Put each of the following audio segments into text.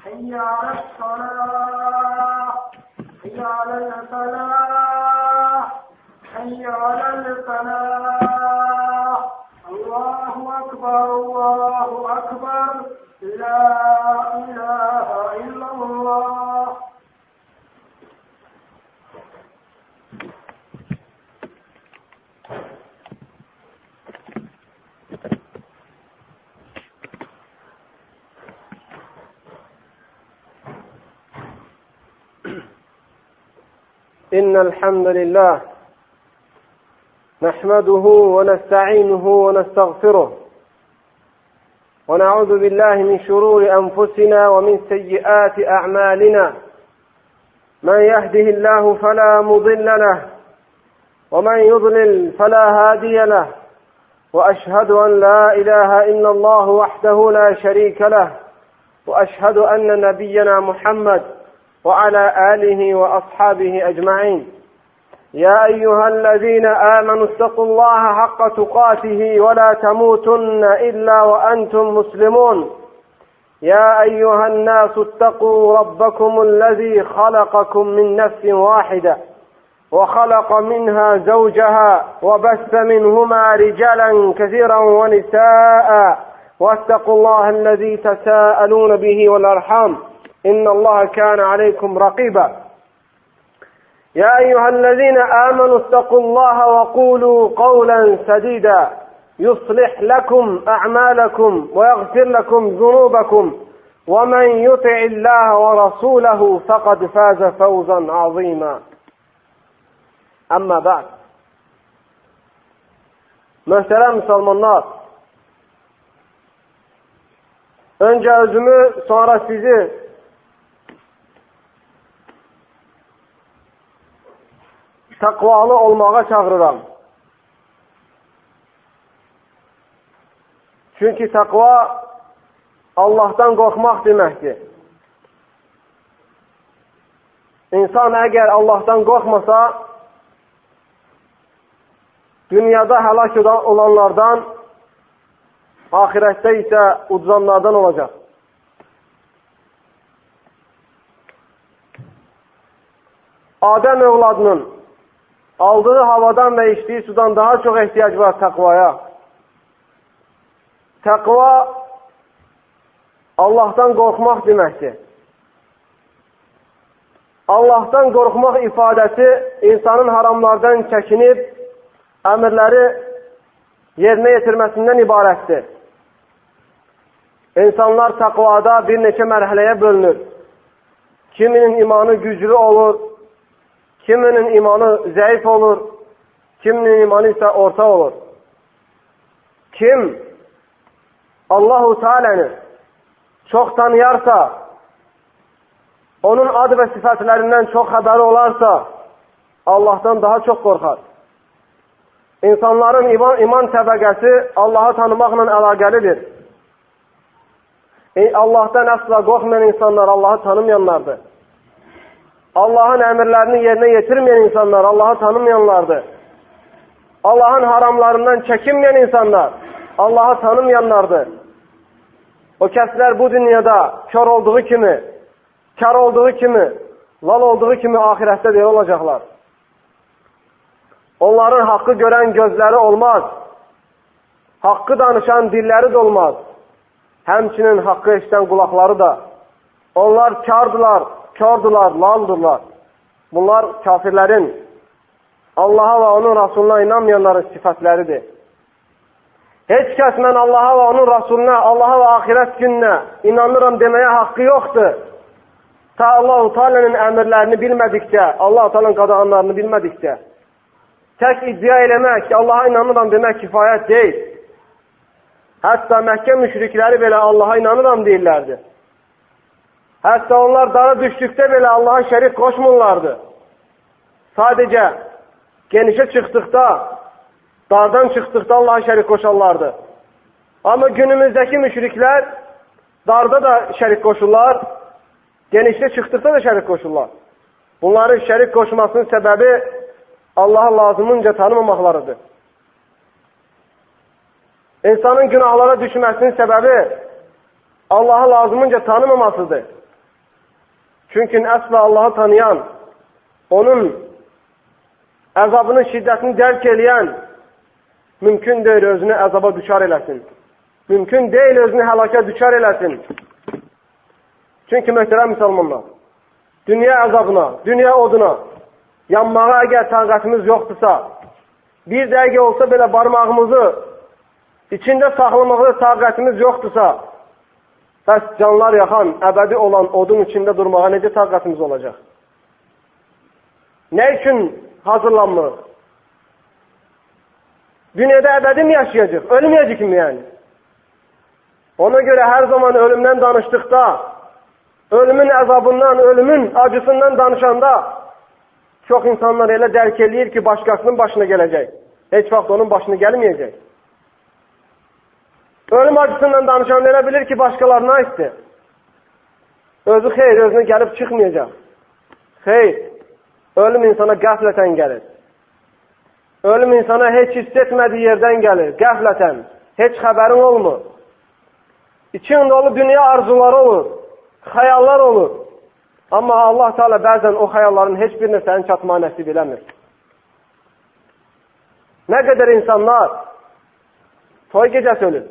حي على الصلاة حي على الفلاح حي على الفلاح الله أكبر الله أكبر لا إله إلا الله. إن الحمد لله نحمده ونستعينه ونستغفره ونعوذ بالله من شرور أنفسنا ومن سيئات أعمالنا. من يهده الله فلا مضل له ومن يضلل فلا هادي له، وأشهد أن لا إله إلا الله وحده لا شريك له، وأشهد أن نبينا محمد وعلى آله وأصحابه أجمعين. يا أيها الذين آمنوا اتقوا الله حق تقاته ولا تموتن إلا وأنتم مسلمون. يا أيها الناس اتقوا ربكم الذي خلقكم من نفس واحدة وخلق منها زوجها وبث منهما رجالا كثيرا ونساء، واتقوا الله الذي تساءلون به والأرحام إن الله كان عليكم رقيبا. يا أيها الذين آمنوا اتقوا الله وقولوا قولا سديدا يصلح لكم أعمالكم ويغفر لكم ذنوبكم، ومن يطع الله ورسوله فقد فاز فوزا عظيما. أما بعد. Möhtərəm müsəlmanlar, önce özümü sonra sizi takvalı olmağa çağırıram. Çünkü takva Allah'tan korkmak demektir. İnsan eğer Allah'tan korkmasa dünyada helak olanlardan, ahirette ise udzanlardan olacak. Adem evladının aldığı havadan ve içtiği sudan daha çok ihtiyaç var takvaya. Takva Allah'tan korkmak demektir. Allah'tan korkmak ifadesi insanın haramlardan çekinip emirleri yerine getirmesinden ibarettir. İnsanlar takvada bir neçə mərhələyə bölünür. Kiminin imanı güclü olur, kiminin imanı zayıf olur, kiminin imanı ise orta olur. Kim Allahu Teala'nı çok tanıyarsa, onun adı ve sıfatlerinden çok haberi olarsa, Allah'tan daha çok korkar. İnsanların iman təbəqəsi Allah'ı tanımaqla əlaqəlidir. Allah'tan asla korkmayan insanlar Allah'ı tanımayanlardır. Allah'ın emirlerini yerine getirmeyen insanlar Allah'ı tanımayanlardır. Allah'ın haramlarından çekinmeyen insanlar Allah'ı tanımayanlardır. O kəslər bu dünyada kör olduğu kimi, kar olduğu kimi, lal olduğu kimi ahirette de olacaklar. Onların hakkı gören gözleri olmaz. Hakkı danışan dilleri de olmaz. Həmçinin hakkı eşiten kulakları da. Onlar kardılar, kördülar, laldırlar. Bunlar kafirlerin, Allah'a ve onun Resulüne inanmayanların sıfatlarıdır. Hiç kəs mən Allah'a ve onun Resulüne, Allah'a ve ahiret gününe inanırım demeye hakkı yoktur. Ta Allah-u Teala'nın emirlerini bilmedikçe, Allah-u Teala'nın qadağanlarını bilmedikçe. Tek iddia eləmək ki, Allah'a inanıram demək kifayət deyil. Hətta Məkkə müşrikləri belə Allah'a inanıram deyirlərdi. Hətta onlar dara düşdükdə belə Allah'a şərik qoşmurlardı. Sadəcə genişə çıxdıqda, dardan çıxdıqda Allah'a şərik qoşarlardı. Amma günümüzdəki müşriklər darda da şərik qoşurlar, genişə çıxdıqda da şərik qoşurlar. Bunların şərik qoşmasının səbəbi Allah'a lazımınca tanımamaqlarıdır. İnsanın günahlara düşməsinin səbəbi Allah'a lazımınca tanımamasıdır. Çünki əsla Allahı tanıyan, onun əzabının şiddətini dərk eləyən mümkün deyil özünü əzaba düşar eləsin. Mümkün deyil özünü həlakə düşar eləsin. Çünki möhtərəm müsəlmanlar, dünya əzabına, dünya oduna yanmağa əgər taqətimiz yoxdursa, bir dəqiqə olsa belə barmağımızı içində saxlamağa taqətimiz yoxdursa, bəs canlar yaxan, əbədi olan odun içində durmağa necə taqətimiz olacaq? Nə üçün hazırlanmırıq? Dünyada əbədi mi yaşayacaq? Ölməyəcək mi yəni? Ona görə hər zaman ölümdən danışdıqda, ölümün əzabından, ölümün acısından danışanda çox insanlar elə dərk eləyir ki, başqasının başına gələcək. Heç vaxt onun başına gəlməyəcək. Ölüm acısından danışan elə bilir ki, başqalarına aiddir. Özü xeyr, özünə gəlib çıxmayacaq. Xeyr, ölüm insana qəflətən gəlir. Ölüm insana heç hiss etmədiyi yerdən gəlir, qəflətən. Heç xəbərin olmur. İçin dolu dünya arzuları olur, xəyallar olur. Amma Allah Teala bəzən o xəyalların heç birinə sənin çatmağı nəsib eləmir. Nə qədər insanlar toy gecəsi ölür.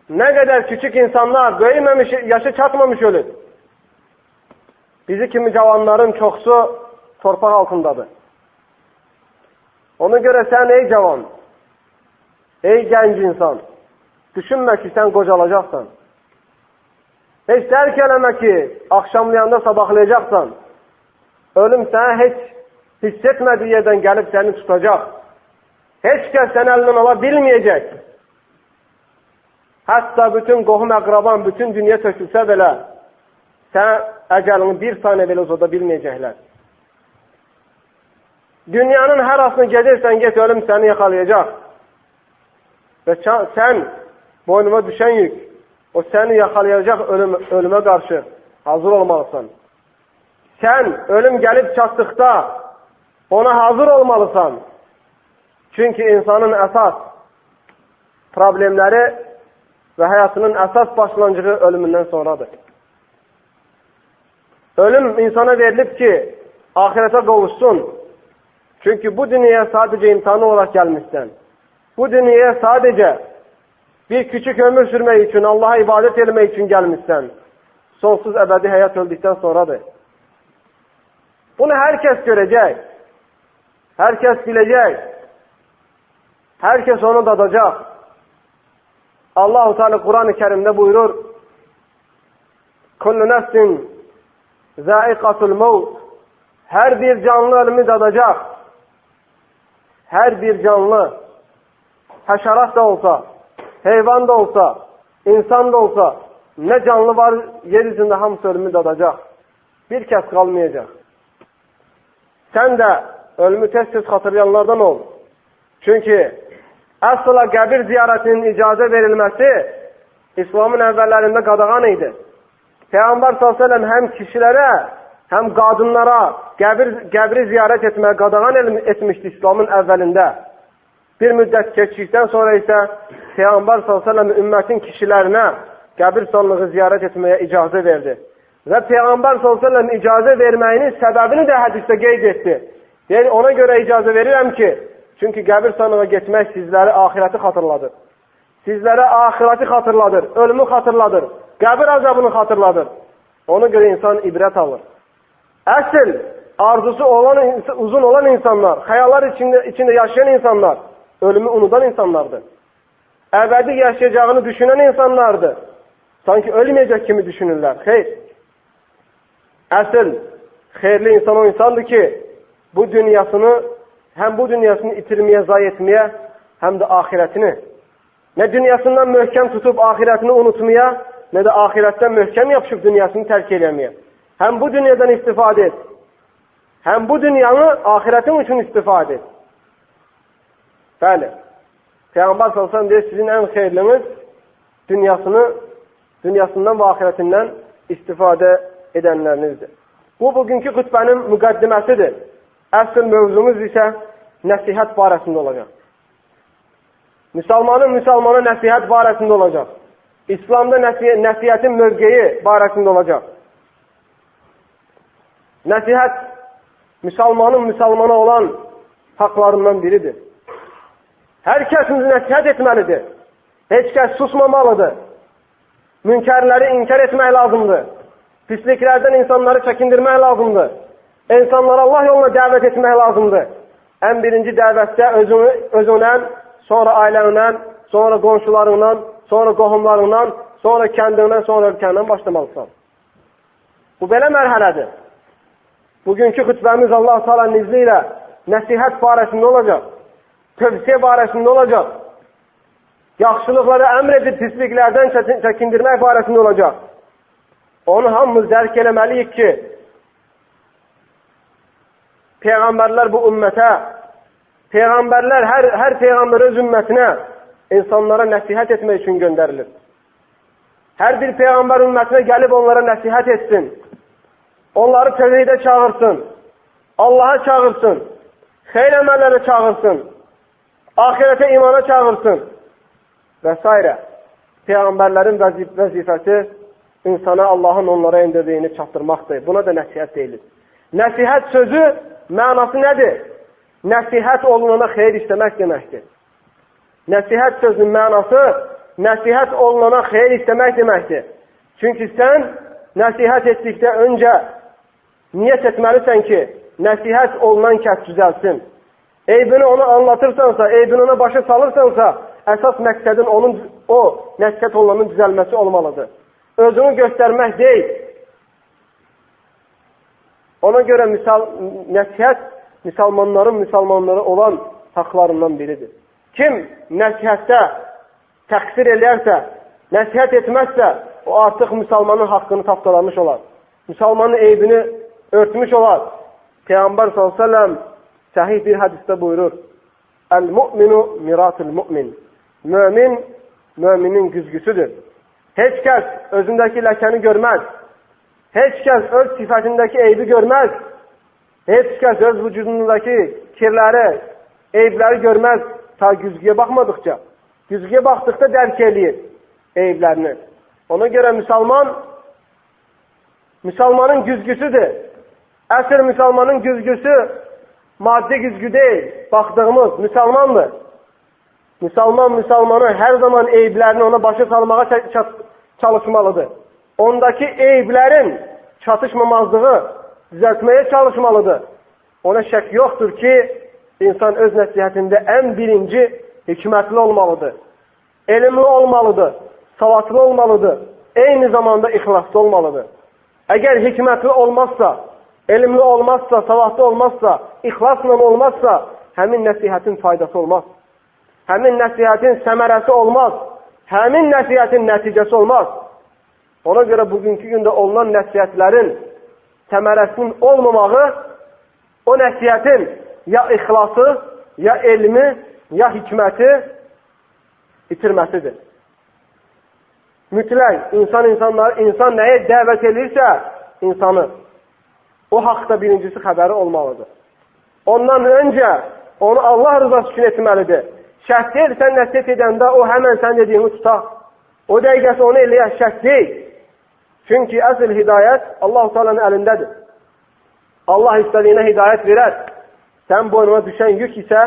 Nə qədər küçük insanlar böyüməmiş, yaşı çatmamış ölür. Bizi kimi cavanların çoxsu torpaq altındadır. Ona görə sən ey cavan, ey gənc insan, düşünmə ki, sən qocalacaqsan. Heç dərk eləmə ki, axşamlayanda sabahlayacaqsan. Ölüm sənə heç hiss etmədiyi yerdən gəlib səni tutacaq. Heç kəs səni əlindən ala bilməyəcək. Hətta bütün qohum əqraban, bütün dünya tökülsə belə, sən əcəlini bir saniyə belə uzada bilməyəcəklər. Dünyanın hər asını gedirsən, get, ölüm səni yaxalayacaq. Və sən boynuma düşən yük, o səni yaxalayacaq ölümə qarşı hazır olmalısan. Sən ölüm gəlib çatdıqda ona hazır olmalısan. Çünki insanın əsas problemləri və həyatının əsas başlanğıcı ölümündən sonradır. Ölüm insana verilib ki, ahirətə qovuşsun. Çünki bu dünyaya sadəcə imtihanı olaraq gəlmişsən. Bu dünyaya sadəcə bir küçük ömür sürmək üçün, Allaha ibadət etmək üçün gəlmişsən. Sonsuz əbədi həyat öldükdən sonradır. Bunu hər kəs görəcək. Hər kəs biləcək. Hər kəs onu dadacaq. Allah-u Teala Quran-ı Kerimdə buyurur: "Kullu nefsin zaiqatul maut." Hər bir canlı ölümü dadacaq. Hər bir canlı, həşərat da olsa, heyvan da olsa, insan da olsa, nə canlı var yer üzündə hamısı ölümü dadacaq. Bir kəs qalmayacaq. Sən də ölümü tez-tez xatırlayanlardan ol. Çünki əsla qəbir ziyarətinin icazə verilməsi İslamın əvvəllərində qadağan idi. Peyğəmbər s.ə.v həm kişilərə, həm qadınlara qəbri ziyarət etməyə qadağan etmişdi İslamın əvvəlində. Bir müddət keçdikdən sonra isə Peyğəmbər s.ə.v ümmətin kişilərinə qəbir sonluğu ziyarət etməyə icazə verdi. Və Peyğəmbər s.ə.v icazə verməyinin səbəbini də hədisdə qeyd etdi. Yəni, ona görə icazə verirəm ki, çünki qəbir sonluğuna getmək sizləri ahirəti xatırladır. Sizlərə ahirəti xatırladır, ölümü xatırladır, qəbir əzabını xatırladır. Ona görə insan ibrət alır. Əsl arzusu uzun olan insanlar, xəyallar içində yaşayan insanlar, ölümü unudan insanlardır. Əbədi yaşayacağını düşünən insanlardır. Sanki ölməyəcək kimi düşünürlər. Xeyr. Əsl xeyirli insan o insandır ki, bu dünyasını, həm bu dünyasını itirməyə, zayi etməyə, həm də ahirətini. Nə dünyasından möhkəm tutub ahirətini unutmaya, nə də ahirətdən möhkəm yapışıb dünyasını tərk eləməyə. Həm bu dünyadan istifadə et, həm bu dünyanı ahirətin üçün istifadə et. Bəli, Peyğəmbər s.ə.v deyir, sizin ən xeyirliniz dünyasından və ahirətindən istifadə edənlərinizdir. Bu, bugünkü xütbənin müqəddiməsidir. Əsl mövzumuz isə nəsihət barəsində olacaq. Müsəlmana nəsihət barəsində olacaq. İslamda nəsihətin mövqeyi barəsində olacaq. Nəsihət müsəlmanın müsəlmana olan haqlarından biridir. Hər kəs nəsihət etməlidir. Heç kəs susmamalıdır. Münkərləri inkar etmək lazımdır. Pisliklərdən insanları çəkindirmək lazımdır. İnsanları Allah yoluna dəvət etmək lazımdır. Ən birinci dəvətdə özündən, sonra ailəndən, sonra qonşularından, sonra qohumlarından, sonra kəndindən, sonra ölkəndən başlamalısan. Bu belə mərhələdir. Bugünkü xütbəmiz Allah-u Teala'nın izni ilə nəsihət barəsində olacaq. Tövsiyə barəsində olacaq. Yaxşılıqları əmr edib pisliklərdən çəkindirmək barəsində olacaq. Onu hamımız dərk eləməliyik ki, Peyğəmbərlər bu ümmətə, Peyğəmbərlər hər Peyğəmbər öz ümmətinə insanlara nəsihət etmək üçün göndərilir. Hər bir Peyğəmbər ümmətinə gəlib onlara nəsihət etsin. Onları tövhidə çağırsın. Allah'a çağırsın. Xeyr əməllərə çağırsın. Ahirete imana çağırsın. Və s. Peyğəmbərlərin vəzifəsi insana Allahın onlara endirdiyini çatdırmaqdır. Buna da nəsihət deyilir. Nəsihət sözü mənası nədir? Nəsihət olunana xeyir istəmək deməkdir. Nəsihət sözünün mənası nəsihət olunana xeyir istəmək deməkdir. Çünki sən nəsihət etdikdə öncə niyyət etməlisən ki, nəsihət olunan kəs düzəlsin. Eybini ona anlatırsansa, eybini ona başa salırsansa, əsas məqsədin o nəsihət olunanın düzəlməsi olmalıdır. Özünü göstərmək deyil. Ona görə nəsihət müsəlmanlara olan haqlarından biridir. Kim nəsihətdə təqsir eləyərsə, nəsihət etməzsə, o artıq müsəlmanın haqqını tapdalamış olar. Müsəlmanın eybini örtmüş olar. Peyğəmbər s.ə.v səhih bir hədisdə buyurur: "Əl-mu'minu miratul-mu'min." Mömin, müminin güzgüsüdür. Heç kəs özündəki ləkəni görməz. Heç kəs öz sifətindəki eybi görməz. Heç kəs öz vücudundakı kirləri, eybləri görməz ta güzgüyə baxmadıqca. Güzgüyə baxdıqda dərk eləyir eyblərini. Ona görə müsəlmanın güzgüsüdür. Əsr müsəlmanın güzgüsü maddi güzgü deyil. Baxdığımız müsəlmandır. Müsəlmanı hər zaman eyblərini ona başa salmağa çalışmalıdır. Ondakı eyblərin çatışmamazlığı düzəltməyə çalışmalıdır. Ona şək yoxdur ki, insan öz nəsihətində ən birinci hikmətli olmalıdır. Elmli olmalıdır, savadlı olmalıdır, eyni zamanda ixlaslı olmalıdır. Əgər hikmətli olmazsa, elmli olmazsa, savadlı olmazsa, ixlasla olmazsa, həmin nəsihətin faydası olmaz. Həmin nəsihətin səmərəsi olmaz. Həmin nəsihətin nəticəsi olmaz. Ona görə bugünkü gündə olunan nəsihətlərin səmərəsinin olmamağı o nəsihətin ya ixlası, ya elmi, ya hikməti itirməsidir. Mütləq insan nəyə dəvət edirsə insanı, o haqda birincisi xəbəri olmalıdır. Ondan öncə onu Allah rızası üçün etməlidir. Şərt deyil, sən nəsihət edəndə o həmən sən dediyini tutaq. O dəqiqəsi onu eləyək şərt deyil. Çünki əsl hidayət Allah-u Teala'nın əlindədir. Allah istədiyinə hidayət verər. Sən boynuna düşən yük isə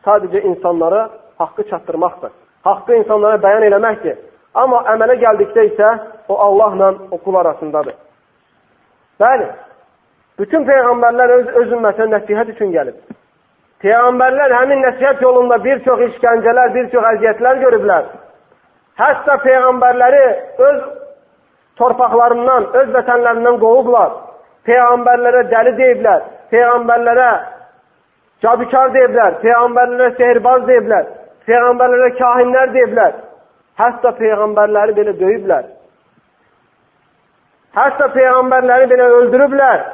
sadəcə insanlara haqqı çatdırmaqdır. Haqqı insanlara bəyan eləməkdir. Amma əmələ gəldikdə isə o Allahla o qul arasındadır. Bəli, bütün Peyğəmbərlər öz ümmətinə nəsihət üçün gəlib. Peyğəmbərlər həmin nəsihət yolunda bir çox işgəncələr, bir çox əziyyətlər görüblər. Hətta Peyğəmbərləri öz torpaqlarından, öz vətənlərindən qovublar. Peyğəmbərlərə dəli deyiblər, Peyğəmbərlərə cabikar deyiblər, Peyğəmbərlərə sehirbaz deyiblər, Peyğəmbərlərə kahinlər deyiblər. Hətta Peyğəmbərləri belə döyüblər. Hətta Peyğəmbərləri belə öldürüblər.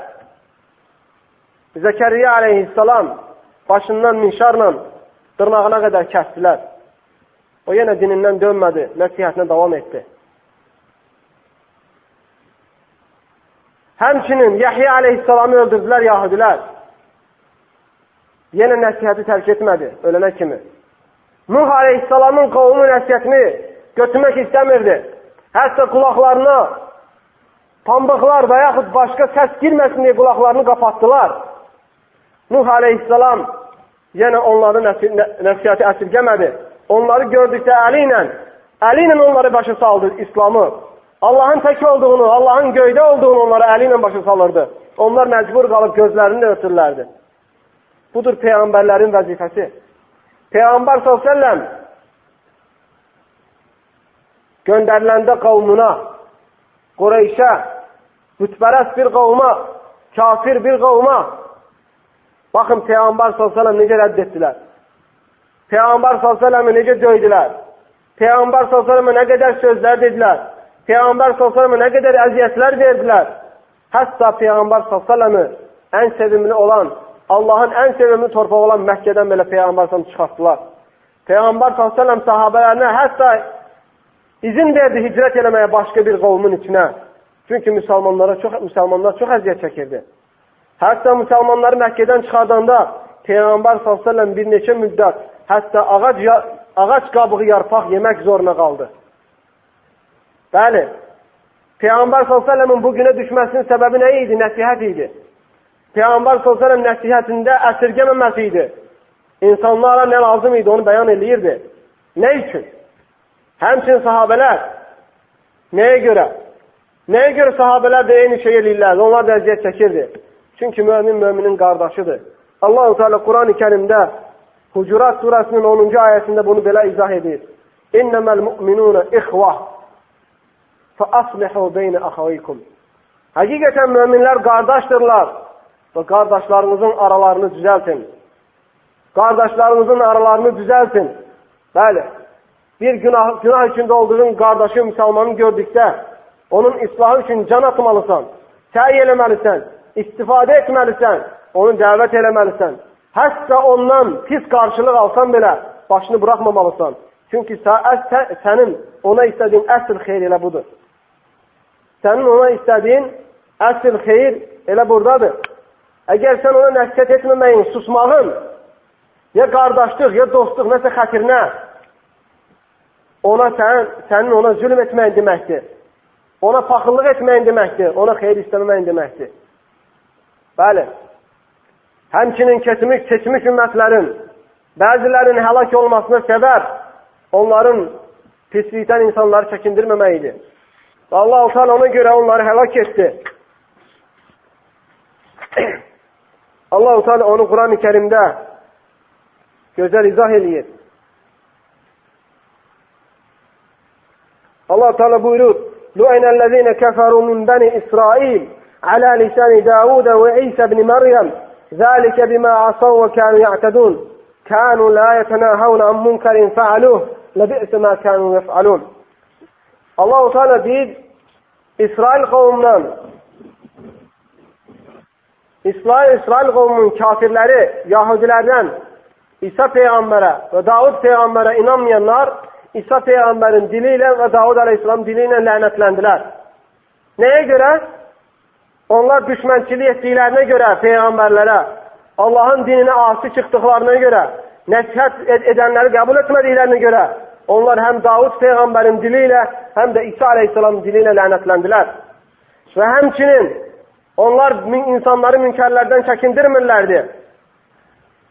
Zəkəriyyə aleyhissalam başından minşarla dırnağına qədər kəsdilər. O yenə dinindən dönmədi, nəsihətinə davam etdi. Həmçinin Yəhya aleyhissalamı öldürdülər yahudilər. Yenə nəsihəti tərk etmədi, ölənə kimi. Nuh aleyhissalamın qovmu nəsihətini götürmək istəmirdi. Hətta qulaqlarına pambıqlar və yaxud başqa səs girməsin deyə qulaqlarını qapatdılar. Nuh aleyhisselam yenə onların nəsihəti əsirgəmədi. Onları gördükdə əli ilə onları başa saldı İslamı. Allahın tək olduğunu, Allahın göydə olduğunu onlara əli ilə başa salırdı. Onlar məcbur qalıb gözlərini də örtürlərdi. Budur Peyğəmbərlərin vəzifəsi. Peyğəmbər s.ə.v göndəriləndə qavmuna, Qureyşə, bütpərəst bir qavma, kafir bir qavma, baxın Peyğəmbər s.ə.v necə rədd etdilər. Peyğəmbər s.ə.v necə döydülər. Peyğəmbər s.ə.v nə qədər sözlər dedilər. Peyğəmbər s.ə.v nə qədər əziyyətlər verdilər. Hətta Peyğəmbər s.ə.v ən sevimli olan, Allahın ən sevimli torpağı olan Məkkədən belə Peyğəmbər s.ə.v çıxartdılar. Peyğəmbər s.ə.v sahabələrinə hətta izin verdi hicrət eləməyə başqa bir qovmun içinə. Çünki müsəlmanlar çox əziyyət çəkirdi. Hətta müsəlmanları Məkkədən çıxardanda Peyğəmbər s.ə.v bir neçə müddət hətta ağac qabığı yarpaq yemək zoruna qaldı. Bəli, Peyğəmbər s.ə.v-in bu günə düşməsinin səbəbi nə idi? Nəsihət idi. Peyğəmbər s.ə.v nəsihətində əsirgəməməsi idi. İnsanlara nə lazım idi onu bəyan edirdi. Nə üçün? Həmçinin sahabələr nəyə görə? Nəyə görə sahabələr də eyni şey eləyirlər? Onlar da əziyyət çəkirdi. Çünki müminin qardaşıdır. Allah-u Teala Quran-ı Kərimdə Hucurat surəsinin 10-cu ayəsində bunu belə izah edir. İnnəməl müminunə ixvah fəaslihu beynə axavaykum. Həqiqətən müminlər qardaşdırlar və qardaşlarınızın aralarını düzəltin. Qardaşlarınızın aralarını düzəltin. Bəli, bir günah içində olduğun qardaşı müsəlmanı gördükdə onun islahı üçün can atmalısan, səy eləməlisən, istifadə etməlisən, onu dəvət eləməlisən. Hətta ondan pis qarşılıq alsan belə başını buraxmamalısan. Çünki sənin ona istədiyin əsl xeyr elə budur. Sənin ona istədiyin əsl xeyr elə buradadır. Əgər sən ona nəsihət etməməyin, susmağın, ya qardaşlıq, ya dostluq, nəsə xətirinə, sənin ona zülm etməyin deməkdir. Ona paxıllıq etməyin deməkdir. Ona xeyir istəməyin deməkdir. Bəli. Həmçinin keçmiş ümmətlərin bəzilərinin həlak olmasına səbəb onların pislikdən insanları çəkindirməməyidir. Allah-u Teala ona görə onları həlak etdi. Allah-u Teala onu Quran-ı Kərimdə gözəl izah edir. Allah-u Teala buyurur: "Lu'inellezine keferu min bani İsrail ala lisani Davud ve İsa ibn Meryem. Zalike bima asaw ve kanu ya'tadun. Kanu la yetenahun an munkarin fa'aluh. Lebi'se ma kanu yef'alun." Allah-u Teala deyir, İsrail qavmından İsrail qavmunun kafirləri, Yahudilərdən İsa Peyğəmbərə və Davud Peyğəmbərə inanmayanlar İsa Peyğəmbərin dili ilə və Davud Aleyhisselam dili ilə lənətləndilər. Nəyə görə? Onlar düşmənçilik etdiklərinə görə Peyğəmbərlərə, Allahın dininə asi çıxdıqlarına görə, nəsihət edənləri qəbul etmədiklərinə görə onlar həm Davud Peyğəmbərin dili ilə, həm də İsa Aleyhisselam dili ilə lənətləndilər. Və həmçinin onlar insanları münkərlərdən çəkindirmirlərdi.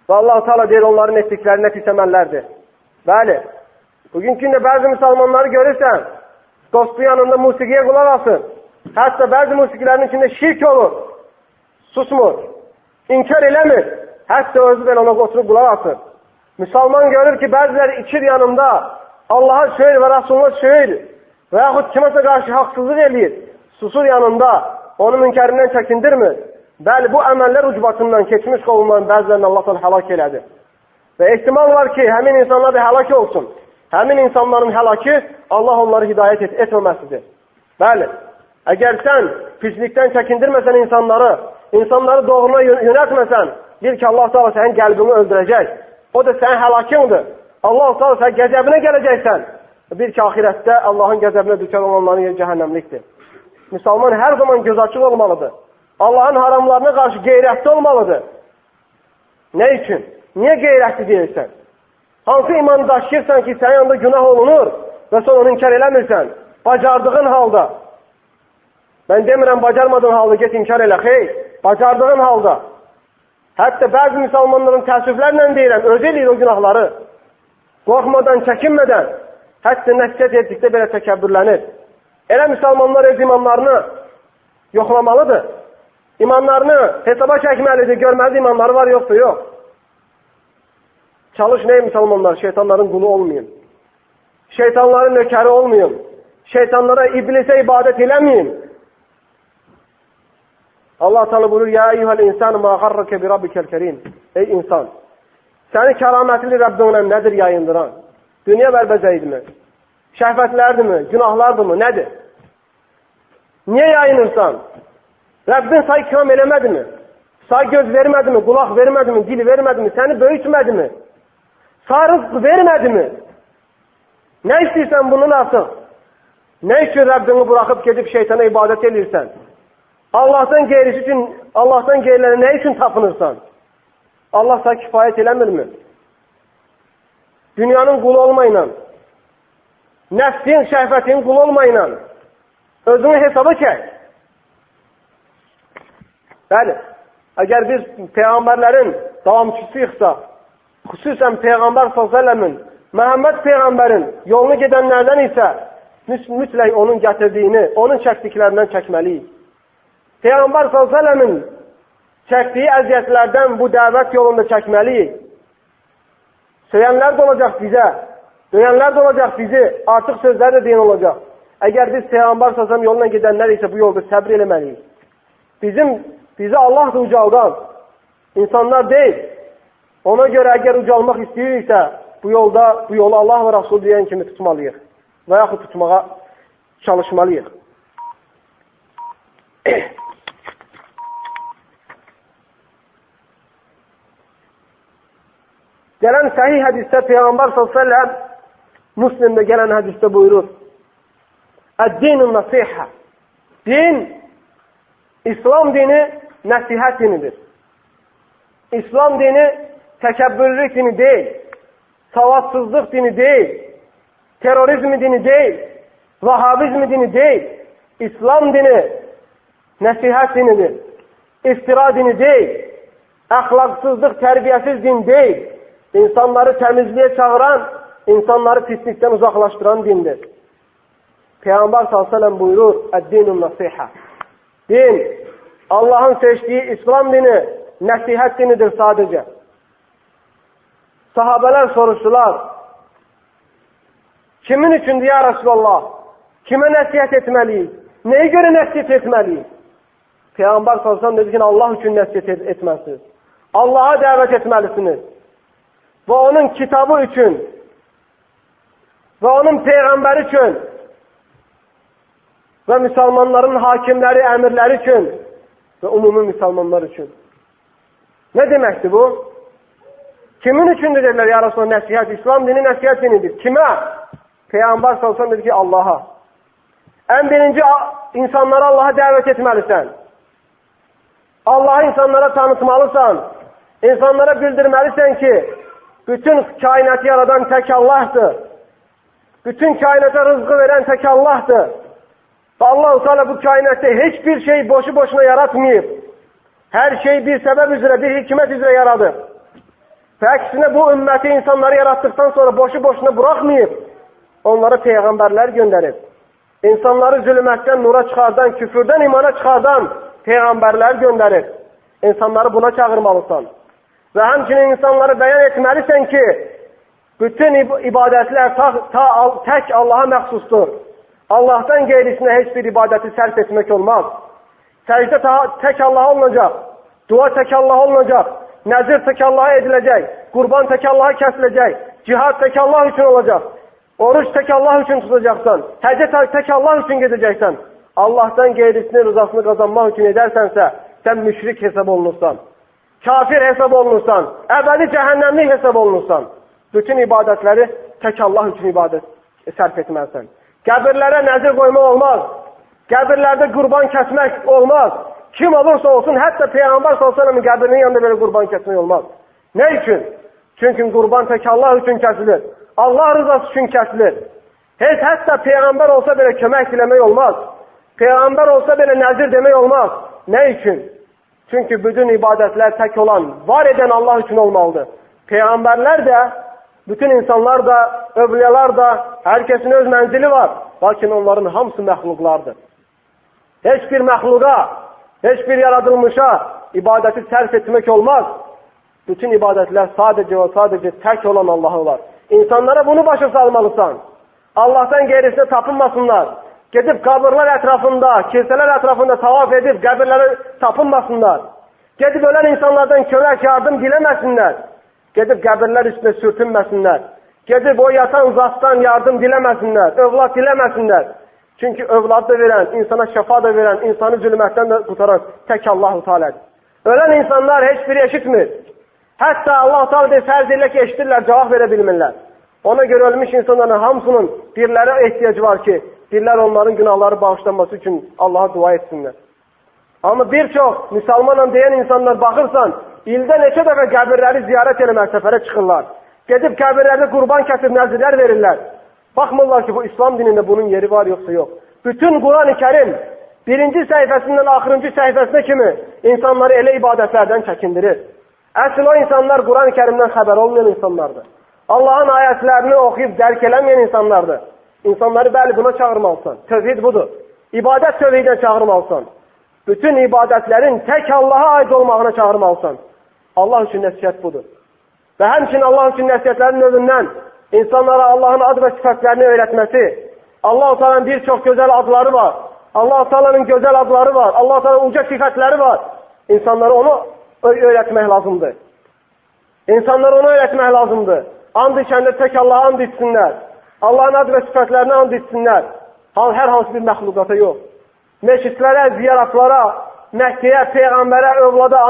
Və Allah-u Teala deyir, onların etdikləri nə pis əməllərdir. Bəli, bugünkü də bəzi müsəlmanları görürsən, dostu yanında musiqiyə qulaq asır. Hətta bəzi musiqilərin içində şirk olur. Susmur, inkar eləmir. Hətta özü belə ona oturub qulaq asır. Müsəlman görür ki, bəziləri içir yanında Allah'a söyür və Rasuluna söyür və yaxud kiməsə qarşı haqsızlıq eləyir. Susur yanında, onu münkərindən çəkindirmir. Bəli, bu əməllər ucbatından keçmiş qovulmanın bəzilərini Allah həlak elədi. Və ehtimal var ki, həmin insanlar da həlak olsun. Həmin insanların həlakı Allah onları hidayət etməməsidir. Bəli, əgər sən pislikdən çəkindirməsən insanları doğruna yönətməsən, bil ki, Allah Teala sənin qəlbini öldürəcək. O da sənin həlakındır. Allah Teala sənin qəzəbinə gələcəksən. Bil ki, ahirətdə Allahın qəzəbinə düşən olanların yeri cəhənnəmlikdir. Müsəlman hər zaman göz açıq olmalıdır. Allahın haramlarına qarşı qeyrətli olmalıdır. Nə üçün? Niyə qeyrətli deyirsən? Hansı imanı daşıyırsan ki, sənin yanında günah olunur və sonra onu inkar eləmirsən? Bacardığın halda. Mən demirəm, bacarmadığın halda get inkar elə, xeyr. Bacardığın halda. Hətta bəzi müsəlmanların təəssüflərlə deyirəm, özü eləyir o günahları. Qorxmadan, çəkinmədən, hətta nəsiyyət etdikdə belə təkəbbürlənir. Elə müsəlmanlar öz imanlarını yoxlamalıdır. İmanlarını hesaba çəkməlidir, görməli imanları var, yoxdur, yox. Çalış ney müsəlmanlar? Şeytanların qulu olmayın. Şeytanların nökəri olmayın. Şeytanlara, iblisə ibadət eləməyin. Allah Teala buyurur: "Ya eyyuhel insan ma gharraka bi rabbikal kerim." Ey insan, səni kəramətli Rəbbinlə nədir yayındıran? Dünya bəlbəzəyidimi? Şəhvətlərdimi? Günahlardımı? Nədir? Niyə yayınırsan? Rəbbin say ikram eləmədimi? Say göz vermədimi? Qulaq vermədimi? Dil vermədimi? Səni böyütmədimi? Say rızq vermədimi? Nə istəyirsən bunun artıq? Nə üçün Rəbbini buraxıb gedib şeytana ibadət edirsən? Allah'tan qeyriləri nə üçün tapınırsan? Allah sana kifayət eləmirmi? Dünyanın qulu olmayla, nəfsin, şəhvətin qulu olmayla özünü hesaba çək. Bəli, əgər biz peyğəmbərlərin davamçısıyıqsa, xüsusən Peyğəmbər s.ə.v-in, Məhəmməd Peyğəmbərin yolunu gedənlərdən isə mütləq onun gətirdiyini, onun çəkdiklərindən çəkməliyik. Peyğəmbər s.ə.v-in çəkdiyi əziyyətlərdən bu dəvət yolunda çəkməliyik. Söyənlər də olacaq bizə, döyənlər də olacaq bizi, artıq sözlər də deyin olacaq. Əgər biz Peyğəmbər s.ə.v yoluna gedənlər isə bu yolda səbr eləməliyik. Bizi Allah da ucaldan, insanlar deyil. Ona görə əgər ucalmaq istəyiriksə, bu yolu Allah və Rasul deyən kimi tutmalıyıq və yaxud tutmağa çalışmalıyıq. Gələn səhih hədisdə Peyğəmbər s.ə.v Müslimdə gələn hədisdə buyurur: Əd-dinun nasihə. Din, İslam dini nəsihət dinidir. İslam dini təkəbbürlük dini deyil, savadsızlıq dini deyil, terrorizm dini deyil, vahabizm dini deyil. İslam dini nəsihət dinidir. İftira dini deyil, əxlaqsızlıq, tərbiyəsiz din deyil. İnsanları təmizliyə çağıran, insanları pislikdən uzaqlaşdıran dindir. Peyğəmbər s.ə.v buyurur: Əd-dinun nasihə. Din, Allah'ın seçdiyi İslam dini nəsihət dinidir sadəcə. Sahabələr soruşdular: kimin üçündür ya Resulallah? Kimə nəsihət etməliyik? Nəyə görə nəsihət etməliyik? Peyğəmbər s.ə.v dedi ki, Allah üçün nəsihət etməsiniz. Allah'a dəvət etməlisiniz. Və onun kitabı üçün və onun Peyğəmbəri üçün və müsəlmanların hakimləri, əmirləri üçün və ümumi müsəlmanlar üçün. Nə deməkdir bu? Kimin üçündür dedilər ya Resulallah nəsihət? İslam dini nəsihət dinidir. Kimə? Peyğəmbər s.ə.v dedi ki, Allah'a. Ən birinci insanlara Allah'a dəvət etməlisən. Allah'ı insanlara tanıtmalısan. İnsanlara bildirməlisən ki, bütün kainatı yaradan tək Allah'tır. Bütün kainata rızkı veren tek Allah'tır. Allah-u Teala bu kainatta hiçbir şey boşu boşuna yaratmayıp, her şeyi bir sebep üzere, bir hikmet üzere yaradı. Ve aksine bu ümmeti insanları yarattıktan sonra boşu boşuna bırakmayıp, onlara peygamberler gönderip, insanları zulümetten nura çıkardan, küfürden imana çıkardan peygamberler gönderip, insanları buna çağırmalısan. Ve hemçinin insanları beyan etmelisin ki, bütün ibadetler tek Allah'a məxsusdur. Allah'tan geyrisine hiçbir ibadeti sərf etmek olmaz. Secde tek Allah'a olunacak. Dua tek Allah'a olunacak. Nezir tek Allah'a edilecek. Kurban tek Allah'a kesilecek. Cihad tek Allah için olacak. Oruç tek Allah için tutacaksın. Həcə tek Allah için gideceksin. Allah'tan geyrisinin rızasını kazanmak için edersense sen müşrik hesap olunursan. Kafir hesap olunursan. Ebedi cehennemlik hesap olunursan. Bütün ibadetleri tek Allah için ibadet sərf etməlisən. Qəbirlərə nəzir qoymaq olmaz. Qəbirlərdə qurban kəsmək olmaz. Kim olursa olsun, hətta Peyğəmbər s.ə.v-in qəbrinin yanında belə qurban kəsmək olmaz. Ne için? Çünkü qurban tek Allah için kəsilir. Allah rızası için kəsilir. Hətta Peyğəmbər olsa belə kömək diləmək olmaz. Peyğəmbər olsa belə nəzir demək olmaz. Nə üçün? Çünki bütün ibadətlər tək olan, var edən Allah üçün olmalıdır. Peyğəmbərlər də, bütün insanlar da, övliyalar da, hər kəsin öz mənzili var. Lakin onların hamısı məxluqlardır. Heç bir məxluqa, heç bir yaradılmışa ibadəti sərf etmək olmaz. Bütün ibadətlər sadəcə və sadəcə tək olan Allah'a var. İnsanlara bunu başa salmalısan. Allah'tan gerisine tapınmasınlar. Gedib qabırlar ətrafında, kilsələr ətrafında tavaf edib qəbirlərə tapınmasınlar. Gedib ölən insanlardan kömək, yardım diləməsinlər. Gedib qəbirlər üstündə sürtünməsinlər. Gedib o yatan zatdan yardım diləməsinlər, övlad diləməsinlər. Çünki övlad da verən, insana şəfa da verən, insanı zülmətdən də qutaran tək Allah-u Teala'dır. Ölən insanlar heç biri eşitmir. Hətta Allah-u Teala deyir, fərz elə ki, eşitirlər, cavab verə bilmirlər. Ona görə ölmüş insanların hamısının birlərə ehtiyacı var ki, birlər onların günahları bağışlanması üçün Allah'a dua etsinlər. Amma bir çox müsəlmanam deyən insanlar baxırsan, ildə neçə dəfə qəbirləri ziyarət eləmək səfərə çıxırlar. Gedib qəbirlərdə qurban kəsib nəzirlər verirlər. Baxmırlar ki, bu İslam dinində bunun yeri var yoxsa yox. Bütün Quran-ı Kerim birinci səhifəsindən axırıncı səhifəsinə kimi insanları elə ibadətlərdən çəkindirir. Əsl o insanlar Quran-ı Kerimdən xəbər olmayan insanlardır. Allah'ın ayətlərini oxuyub dərk eləməyən insanlardır. İnsanları bəli buna çağırmalısan. Tövhid budur. İbadət tövhidine çağırmalısan. Bütün ibadətlərin tək Allah'a aid olmağına çağırmalısan. Allah üçün nəsihət budur. Və həmçinin Allah üçün nəsihətlərin növündən insanlara Allah'ın ad və sifətlərini öyrətməsi. Allah-u Teala'nın bir çox gözəl adları var. Allah-u Teala'nın gözəl adları var. Allah-u Teala'nın uca sifətləri var. İnsanlara onu öyrətmək lazımdır. İnsanlara onu öyrətmək lazımdır. And içəndə tək Allah'a and içsinlər. Allah'ın ad və sifətlərinə and içsinlər. Hər hansı bir məxluqata yox. Meşitlərə, ziyaratlara, Məhdiyə, Peyğəmbərə, övlada,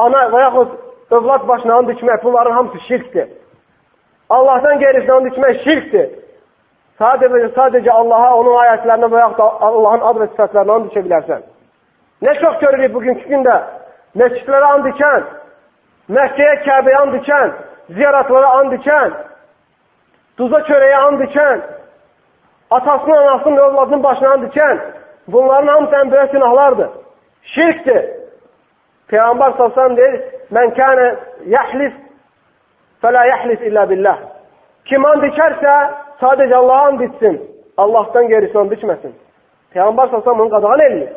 ana və yaxud övlad başına and içmək, bunların hamısı şirkdir. Allah'tan gerisine and içmək şirkdir. Sadəcə Allah'a, onun ayətlərinə və yaxud Allah'ın ad və sifətlərinə and içə bilərsən. Nə çox görürük bugünkü gündə? Meşitlərə and içən, Məhdiyə, Kəbəyə and içən, ziyaratlara and içən, duza çörəyə and içən, atasının, anasının, övladının başına and içən, bunların hamısı ən böyük günahlardır. Şirkdir. Peyğəmbər sallallahu deyir, mən kənə yəhlis, fələ yəhlis illə billah. Kim and içərsə, sadəcə Allah'a and içsin. Allah'tan gerisi and içməsin. Peyğəmbər sallallahu bunu qadağan eləyir.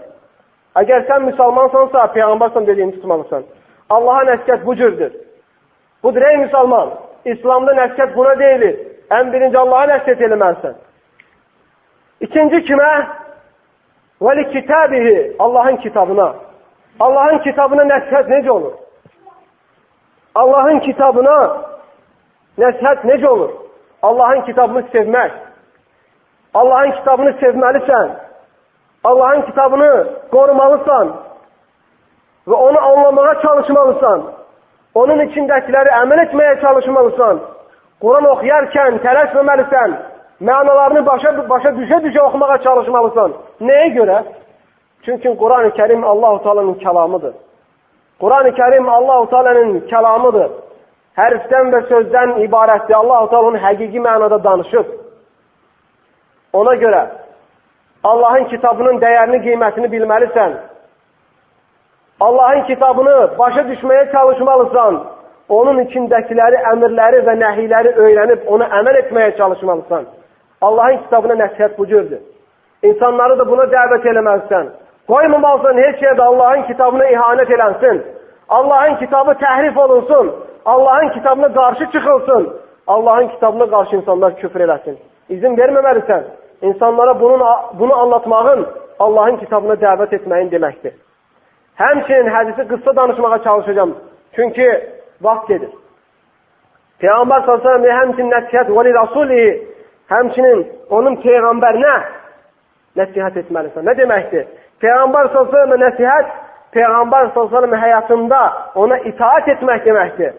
Əgər sən müsəlmansansa, Peyğəmbər sallallahu dediyini tutmalısan. Allah'a nəskət bu cürdür. Budur ey müsəlman. İslamda nəskət buna deyilir. Ən birinci Allah'a nəskət eləməlisən. İkinci kimə? Vəli kitabihi, Allah'ın kitabına. Allah'ın kitabına nəshət necə olur? Allah'ın kitabına nəshət necə olur? Allah'ın kitabını sevmək. Allah'ın kitabını sevməlisən. Allah'ın kitabını qorumalısan. Və onu anlamaya çalışmalısan. Onun içindəkiləri əməl etməyə çalışmalısan. Quran oxuyarkən tələsməməlisən. Mənalarını başa düşə oxumağa çalışmalısan. Nəyə görə? Çünki Quran-ı Kerim Allah-u Teala'nın kəlamıdır. Quran-ı Kerim Allah-u Teala'nın kəlamıdır. Hərfdən və sözdən ibarətdir. Allah-u Teala onu həqiqi mənada danışıb. Ona görə Allah'ın kitabının dəyərini, qiymətini bilməlisən. Allah'ın kitabını başa düşməyə çalışmalısan. Onun içindəkiləri, əmirləri və nəhiləri öyrənib onu əməl etməyə çalışmalısan. Allah'ın kitabına nəsihət bu cürdür. İnsanları da buna dəvət eləməlisən. Qoymamalısan heç şeydə Allah'ın kitabına ihanət elənsin. Allah'ın kitabı təhrif olunsun. Allah'ın kitabına qarşı çıxılsın. Allah'ın kitabına qarşı insanlar küfür eləsin. İzin verməməlisən. İnsanlara bunu anlatmağın Allah'ın kitabına dəvət etməyin deməkdir. Həmçinin hədisi qıssa danışmağa çalışacağım. Çünki vaxt gedir. Peyğəmbər s.ə.v. həmçinin nəsihət və li rasulihi, həmçinin onun Peyğəmbərinə nəsihət etməlisən. Nə deməkdir? Peyğəmbər s.ə.v. nəsihət, Peyğəmbər s.ə.v. həyatında ona itaat etmək deməkdir.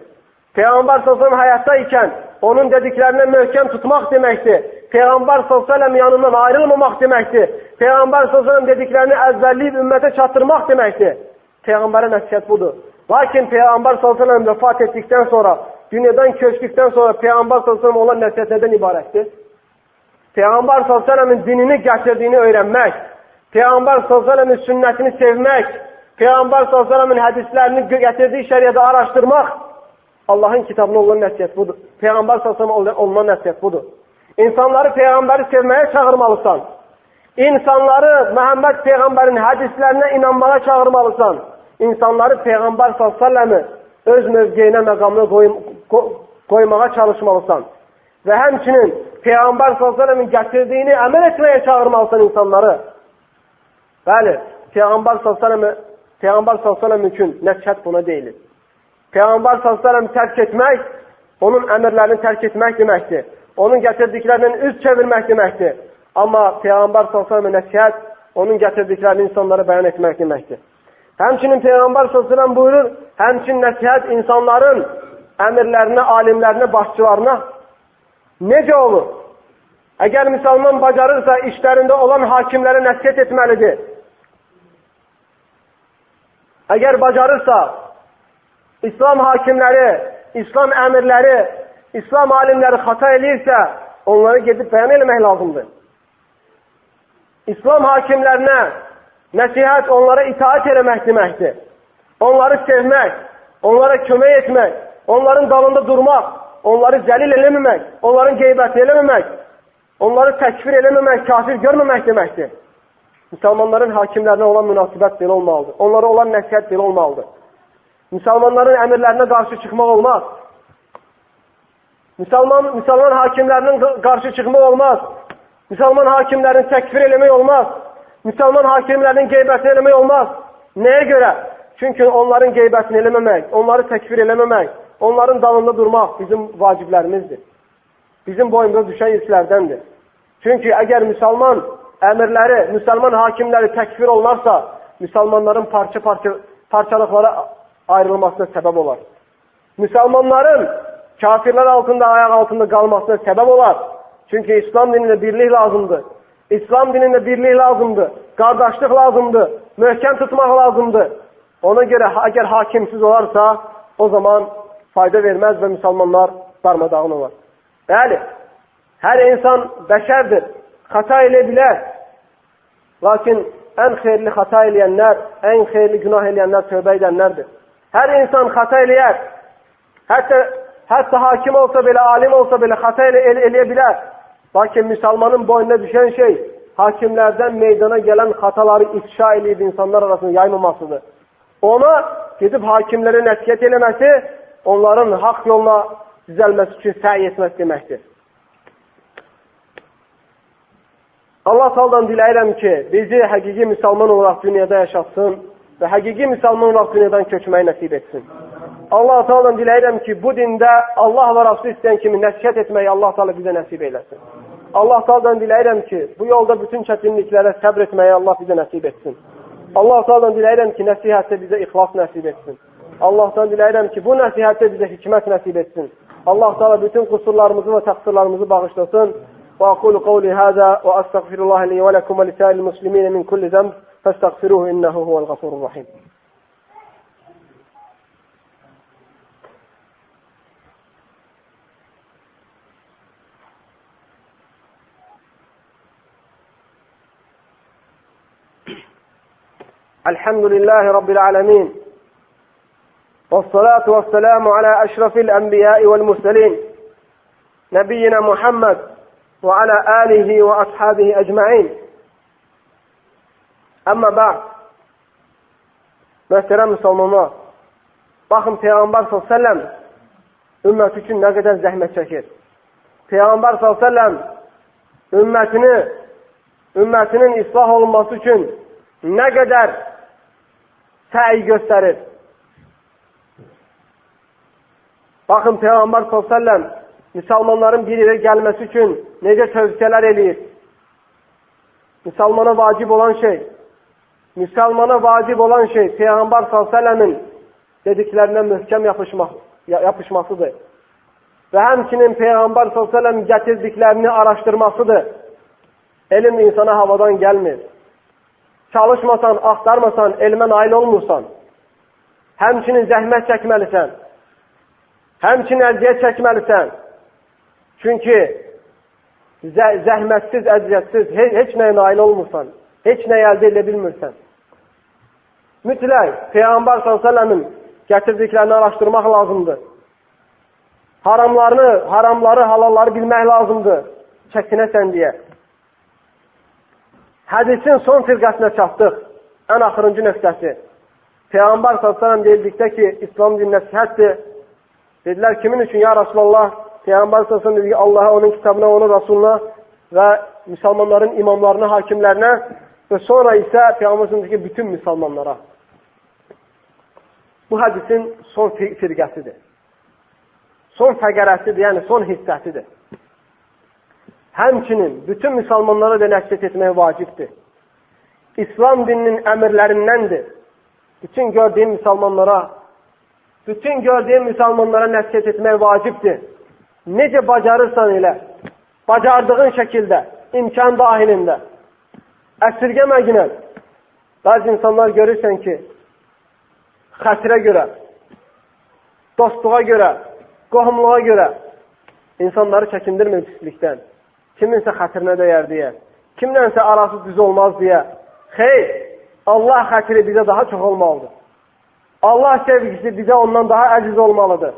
Peyğəmbər s.ə.v. həyatda ikən onun dediklərinə möhkəm tutmaq deməkdir. Peyğəmbər s.ə.v. yanından ayrılmamaq deməkdir. Peyğəmbər s.ə.v. dediklərini əzbərləyib ümmətə çatdırmaq deməkdir. Peyğəmbərə nəsihət budur. Lakin Peyğəmbər s.ə.v. vəfat etdikdən sonra, dünyadan köçdükdən sonra Peyğəmbər s.ə.v. olan nəsihət nədən ibarətdir? Peyğəmbər s.ə.v. dinini gətirdiyini öyrənmək, Peyğəmbər s.ə.v-in sünnətini sevmək, Peyğəmbər s.ə.v-in hədislərini gətirdiyi şəriədə araşdırmaq, Allahın kitabına olan nəsiyyət budur. Peyğəmbər s.ə.v olunan nəsiyyət budur. İnsanları Peyğəmbəri sevməyə çağırmalısan. İnsanları Məhəmməd Peyğəmbərin hədislərinə inanmağa çağırmalısan. İnsanları Peyğəmbər s.ə.v-i öz mövqeyinə, məqamına qoymağa çalışmalısan. Və həmçinin Peyğəmbər s.ə.v-in gətirdiyini əməl etməyə çağırmalısan insanları. Bəli, Peyğəmbər s.ə.v üçün nəsihət buna deyilir. Peyğəmbər s.ə.v tərk etmək, onun əmrlərini tərk etmək deməkdir. Onun gətirdiklərindən üz çevirmək deməkdir. Amma Peyğəmbər s.ə.v nəsihət, onun gətirdiklərini insanlara bəyan etmək deməkdir. Həmçinin Peyğəmbər s.ə.v buyurur, həmçinin nəsihət insanların əmirlərinə, alimlərinə, başçılarına necə olur? Əgər müsəlman bacarırsa, işlərində olan hakimlərə nəsihət etməlidir. Əgər bacarırsa, İslam hakimləri, İslam əmirləri, İslam alimləri xata eləyirsə, onları gedib bəyan eləmək lazımdır. İslam hakimlərinə nəsihət, onlara itaat eləmək deməkdir. Onları sevmək, onlara kömək etmək, onların dalında durmaq, onları zəlil eləməmək, onların qeybət eləməmək, onları təkfir eləməmək, kafir görməmək deməkdir. Müsəlmanların hakimlərinə olan münasibət belə olmalıdır. Onlara olan nəsihət belə olmalıdır. Müsəlmanların əmirlərinə qarşı çıxmaq olmaz. Müsəlman hakimlərinin qarşı çıxmaq olmaz. Müsəlman hakimlərini təkfir eləmək olmaz. Müsəlman hakimlərinin qeybətini eləmək olmaz. Nəyə görə? Çünki onların qeybətini eləməmək, onları təkfir eləməmək, onların dalında durmaq bizim vaciblərimizdir. Bizim boyumuza düşən yüklərdəndir. Çünki əgər müsəlman əmirləri, müsəlman hakimləri təkfir olunarsa, müsəlmanların parçalıqlara ayrılmasına səbəb olar. Müsəlmanların kafirlər altında, ayaq altında qalmasına səbəb olar. Çünki İslam dinində birlik lazımdır. İslam dinində birlik lazımdır. Qardaşlıq lazımdır. Möhkəm tutmaq lazımdır. Ona görə əgər hakimsiz olarsa, o zaman fayda verməz və müsəlmanlar darmadağın olar. Bəli, hər insan bəşərdir. Xata elə bilər. Lakin ən xeyirli xata eləyənlər, ən xeyirli günah eləyənlər tövbə edənlərdir. Hər insan xata eləyər. Hətta hakim olsa belə, alim olsa belə xata eləyə bilər. Lakin müsəlmanın boynuna düşən şey, hakimlərdən meydana gələn xataları ifşa eləyib insanlar arasında yaymamasıdır. Ona gedib hakimlərə nəsihət eləməsi, onların haqq yoluna düzəlməsi üçün səy etməsi deməkdir. Allah Teala'dan diləyirəm ki, bizi həqiqi müsəlman olaraq dünyada yaşatsın və həqiqi müsəlman olaraq dünyadan köçməyi nəsib etsin. Allah Teala'dan diləyirəm ki, bu dində Allah və Rasul istəyən kimi nəsihət etməyi Allah Teala bizə nəsib eyləsin. Allah Teala'dan diləyirəm ki, bu yolda bütün çətinliklərə səbr etməyi Allah bizə nəsib etsin. Allah Teala'dan diləyirəm ki, nəsihətdə bizə ixlas nəsib etsin. Allah'tan diləyirəm ki, bu nəsihətdə bizə hikmət nəsib etsin. Allah Teala bütün qusurlarımızı və təqsirlarımızı bağışlasın. Və aqulu qawli hada və astagfirullah li və lakum və lisa'il muslimin min kulli zəmb fəstəğfiruhu innehu huvəl ğafurur rahim. Elhamdülillahi Rabbil alemin. والصلاة والسلام على أشرف الأنبياء والمرسلين نبينا محمد وعلى آله وأصحابه أجمعين. Amma ba'd. Möhtərəm müsəlmanlar, baxın Peyğəmbər s.ə.v ümmət üçün nə qədər zəhmət çəkir. Peyğəmbər s.ə.v ümmətinin islah olunması üçün nə qədər səy göstərir. Baxın Peyğəmbər s.ə.v müsəlmanların bir yerə gəlməsi üçün necə tövsiyələr eləyir. Müsəlmana vacib olan şey Peyğəmbər s.ə.v-in dediklərinə möhkəm yapışmasıdır. Və həmçinin Peyğəmbər s.ə.v gətirdiklərini araşdırmasıdır. Elm insana havadan gəlmir. Çalışmasan, axtarmasan, elmə nail olmursan. Həmçinin zəhmət çəkməlisən. Həmçinin əziyyət çəkməlisən. Çünki zəhmətsiz, əziyyətsiz heç nəyə nail olmursan. heç nə əldə edə bilmirsən. Mütləq Peyğəmbər s.ə.v-in gətirdiklərini araşdırmaq lazımdır. Haramları, halalları bilmək lazımdır. Çəkinəsən deyə. Hədisin son firqəsinə çatdıq. Ən axırıncı nöqtəsi. Peyğəmbər s.ə.v deyildikdə ki, İslam din nəsihətdir. Dedilər, kimin üçün ya Rasulallah? Peyğəmbər s.ə.v dedi ki, Allaha, onun kitabına, onun Rasuluna və müsəlmanların imamlarına, hakimlərinə və sonra isə Peyğəmbər s.ə.v dedi ki, bütün müsəlmanlara. Bu hədisin son firqəsidir. Son fəqərəsidir, yəni son hissəsidir. Həmçinin bütün müsəlmanlara da nəsihət etmək vacibdir. İslam dininin əmrlərindəndir. Bütün gördüyüm müsəlmanlara nəsihət etmək vacibdir. Necə bacarırsan elə, bacardığın şəkildə, imkan dahilində, əsirgəməginə. Bəzi insanlar görürsən ki, xətrə görə, dostluğa görə, qohumluğa görə insanları çəkindirmir pislikdən. Kiminsə xətrinə dəyər deyə, kimlənsə arası düz olmaz deyə. Xeyr, Allah xətri bizə daha çox olmalıdır. Allah sevgisi bizə ondan daha əziz olmalıdır.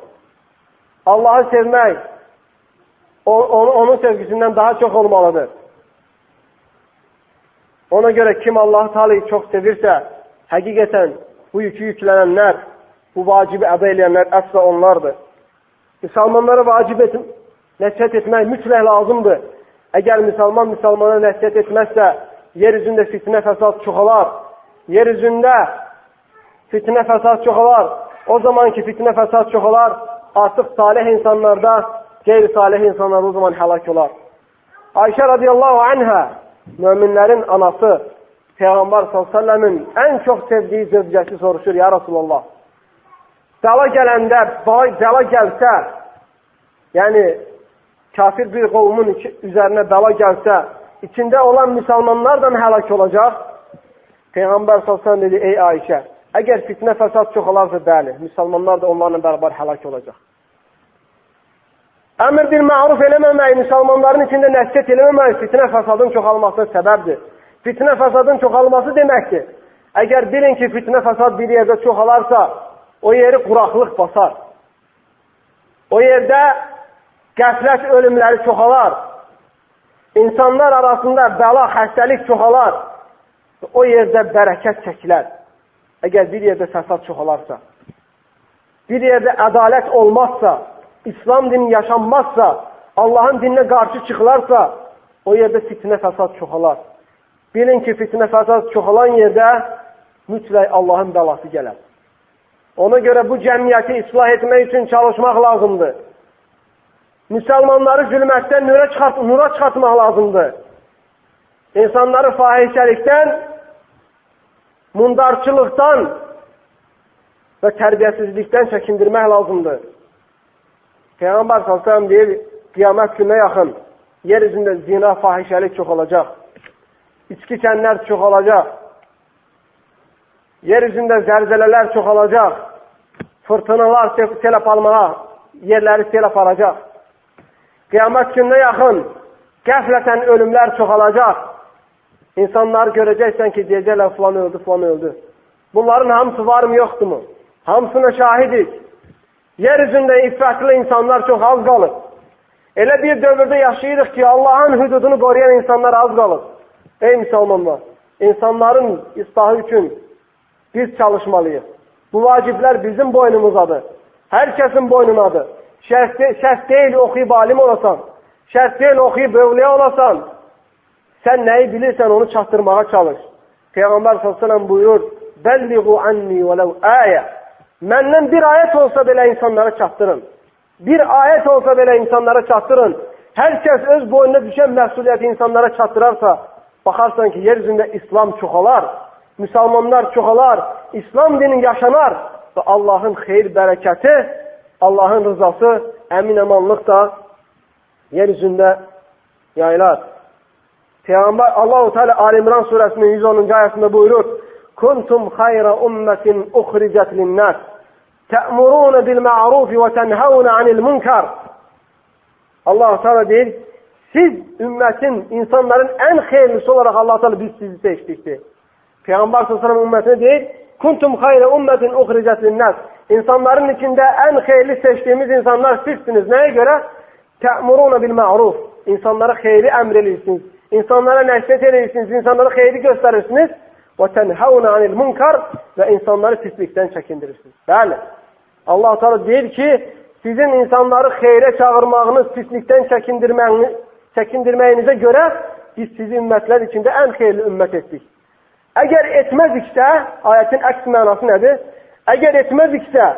Allahı sevmək onun sevgisindən daha çox olmalıdır. Ona görə kim Allah-u Teala'yı çox sevirsə, həqiqətən bu yükü yüklənənlər, bu vacibi əda eləyənlər əsla onlardır. Müsəlmanlara nəsihət etmək mütləq lazımdır. Əgər müsəlmana nəsihət etməzsə, yer üzündə fitnə fəsad çoxalar. Yer üzündə fitnə fəsad çoxalar. O zaman ki fitnə fəsad çoxalar, artıq salih insanlarda, qeyri-salih insanlar o zaman həlak olar. Ayşə radiyallahu anhə, möminlərin anası, Peyğəmbər s.ə.v-in ən çox sevdiyi zövcəsi soruşur, ya Rasulallah. Bəla gəlsə, yəni kafir bir qovmun üzərinə bəla gəlsə, içində olan müsəlmanlardan həlak olacaq. Peyğəmbər s.ə.v dedi, ey Ayşə, əgər fitnə fəsad çox olarsa, bəli, müsəlmanlar da onlarla bərabər həlak olacaq. Əmr bil məruf eləməmək, müsəlmanların içində nəsihət eləməmək fitnə fəsadın çoxalmasına səbəbdir. Fitnə fəsadın çoxalması deməkdir. Əgər bilin ki, fitnə fəsad bir yerdə çoxalarsa, o yeri quraqlıq basar. O yerdə qəflət ölümləri çoxalar. İnsanlar arasında bəla, xəstəlik çoxalar. O yerdə bərəkət çəkilər. Əgər bir yerdə fəsad çoxalarsa, bir yerdə ədalət olmazsa, İslam dini yaşanmazsa, Allahın dininə qarşı çıxılarsa, o yerdə fitnə fəsad çoxalar. Bilin ki, fitnə fəsad çoxalan yerdə mütləq Allahın bəlası gələr. Ona görə bu cəmiyyəti islah etmək üçün çalışmaq lazımdır. Müsəlmanları zülmətdən nura çıxartmaq lazımdır. İnsanları fahişəlikdən, mundarçılıqdan və tərbiyəsizlikdən çəkindirmək lazımdır. Peyğəmbər s.ə.v deyir, qiyamət günə yaxın yer üzündə zina, fahişəlik çox olacaq. İçki içənlər çox olacaq. Yer üzündə zəlzələlər çox olacaq. Fırtınalar sel aparmağa, yerləri sel aparacaq. Qiyamət günə yaxın qəflətən ölümlər çox olacaq. İnsanları görəcəksən ki, deyəcəklər, filan öldü, filan öldü. Bunların hamısı var mı, yoxdur mu? Hamısına şahidik. Yer üzündə iffətli insanlar çox az qalır. Elə bir dövrdə yaşayırıq ki, Allahın hüdudunu qoruyan insanlar az qalır. Ey müsəlmanlar, insanların islahı üçün biz çalışmalıyıq. Bu vaciblər bizim boynumuzadır. Hər kəsin boynunadır. Şərt deyil oxuyub alim olasan, şərt deyil oxuyub övliya olasan, sən nəyi bilirsən onu çatdırmağa çalış. Peyğəmbər s.ə.v buyurur, Bəlliğu anni vələv əyə. Məndən bir ayət olsa belə insanlara çatdırın. Bir ayət olsa belə insanlara çatdırın. Hər kəs öz boynuna düşən məsuliyyəti insanlara çatdırarsa, baxarsan ki, yer üzündə İslam çoxalar, müsəlmanlar çoxalar, İslam dini yaşanar və Allahın xeyir bərəkəti, Allahın rızası, əmin-əmanlıq da yer üzündə yayılar. Peyğəmbər Allah-u Teala Ali-İmran surəsinin 110-cu ayəsində buyurur, Kuntum xayra ummətin uxricət linnəs, tə'muruna bil-ma'rufi və tənhəvna anil-munkar. Allah-u Teala deyir, siz ümmetin, insanların en hayırlısı olarak Allah Teala biz sizi seçtikti. Peygamber sallallahu aleyhi ve sellem ümmetine değil, kuntum hayre ummetin uhricet linnas. İnsanların içinde en hayırlı seçtiğimiz insanlar sizsiniz. Neye göre? Te'muruna bil ma'ruf. İnsanlara hayırlı emredirsiniz. İnsanlara neşret edirsiniz. İnsanlara hayırlı gösterirsiniz. Ve tenhavna anil munkar. Ve insanları pislikten çekindirirsiniz. Bəli. Allah Teala deyir ki, sizin insanları hayre çağırmağınız, pislikten çekindirməyinizə görə biz sizi ümmetler içinde en hayırlı ümmet ettik. Eğer etmezikse, ayetin əks mənası nedir? Eğer etmezikse,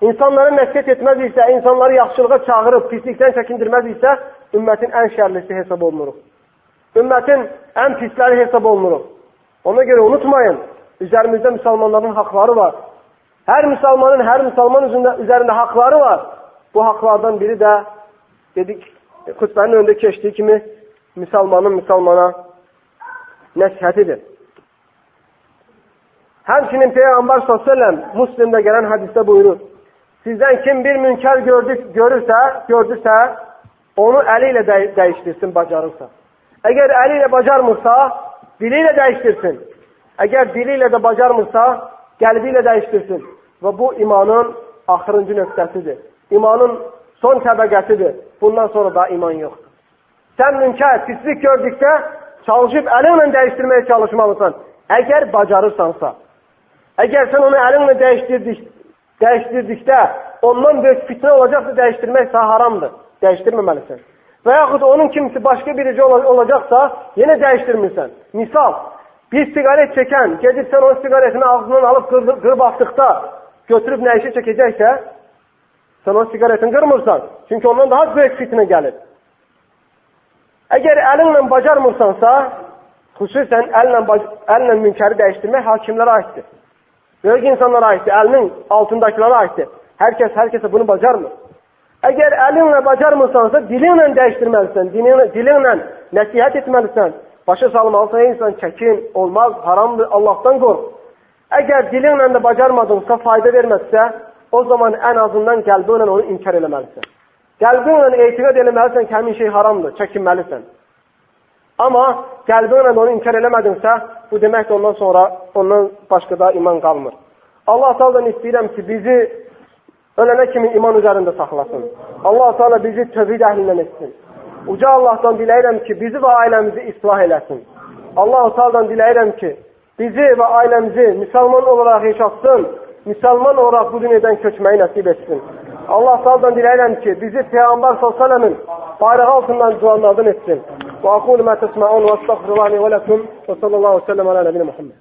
insanları nəsihət etmezikse, insanları yaxşılığa çağırıp pislikten çekindirmezikse, ümmetin en şerlisi hesab olunuruq. Ümmetin en pisleri hesab olunuruq. Ona göre unutmayın, üzerimizde Müslümanların hakları var. Her Müslümanın üzerinde hakları var. Bu haklardan biri de, dedik, hutbenin önünde geçtiği kimi, Müslümana nəsihətidir. Həmçinin Peygamber sallallahu aleyhi ve sellem Müslim'de gelen hadiste buyurur. Sizden kim bir münker gördüsə, onu eliyle değiştirsin, bacarırsa. Eğer eliyle bacarmırsa, diliyle değiştirsin. Eğer diliyle de bacarmırsa, kalbiyle değiştirsin. Ve bu imanın axırıncı nöqtəsidir. İmanın son təbəqəsidir. Bundan sonra da iman yoktur. Sen münker, pislik gördükçe çalışıp elinle değiştirmeye çalışmalısın. Eğer bacarırsansa. Eğer sen onu elinle değiştirdikte ondan büyük fitne olacaksa değiştirmek haramdır. Değiştirmemelisin. Veyahut onun kimisi başka birisi olacaksa yine değiştirmirsən. Misal, bir sigaret çeken, gedib sen o sigaretini ağzından alıp kırıp attıkta götürüp ne işe çekecekse sen o sigaretini kırmırsan. Çünkü ondan daha büyük fitne gelir. Eğer elinle bacarmırsansa, xüsusən əllə münkəri dəyişdirmək hakimlərə aiddir. Böyük insanlara aiddir, əlinin altındakilərə aiddir. Herkese bunu bacarmır. Eğer elinle bacarmırsansa, dilinle dəyişdirməlisən, dilinle nəsihət etməlisən. Başa salmalısan, insan çəkin, olmaz, haramdır, Allah'tan kork. Eğer dilinle de bacarmadınsa, fayda vermezse, o zaman en azından qəlbinlə onu inkar eləməlisən. Qəlbinlə etiqad eləməlisən ki, həmin şey haramdır, çəkinməlisən. Ama qəlbinlə onu inkar eləmədinsə, bu deməkdir ondan başqa da iman qalmır. Allah Teala'dan istəyirəm ki, bizi ölənə kimi iman üzərində saxlasın. Allah Teala bizi tövhid əhlindən etsin. Uca Allah'tan diləyirəm ki, bizi və ailəmizi islah eləsin. Allah Teala'dan diləyirəm ki, bizi və ailəmizi Müslüman olarak yaşatsın. Müslüman olarak bu dünyadan köçməyi nəsib etsin. Allah Teala'dan diləyirəm ki, bizi Peygamber sallallahu aleyhi ve sellemin bayrağı altından duanlardan etsin. Ve aqulu ma tesma'un ve estağfirullahi ve lekum ve sallallahu aleyhi ve sellem ala nebine Muhammed.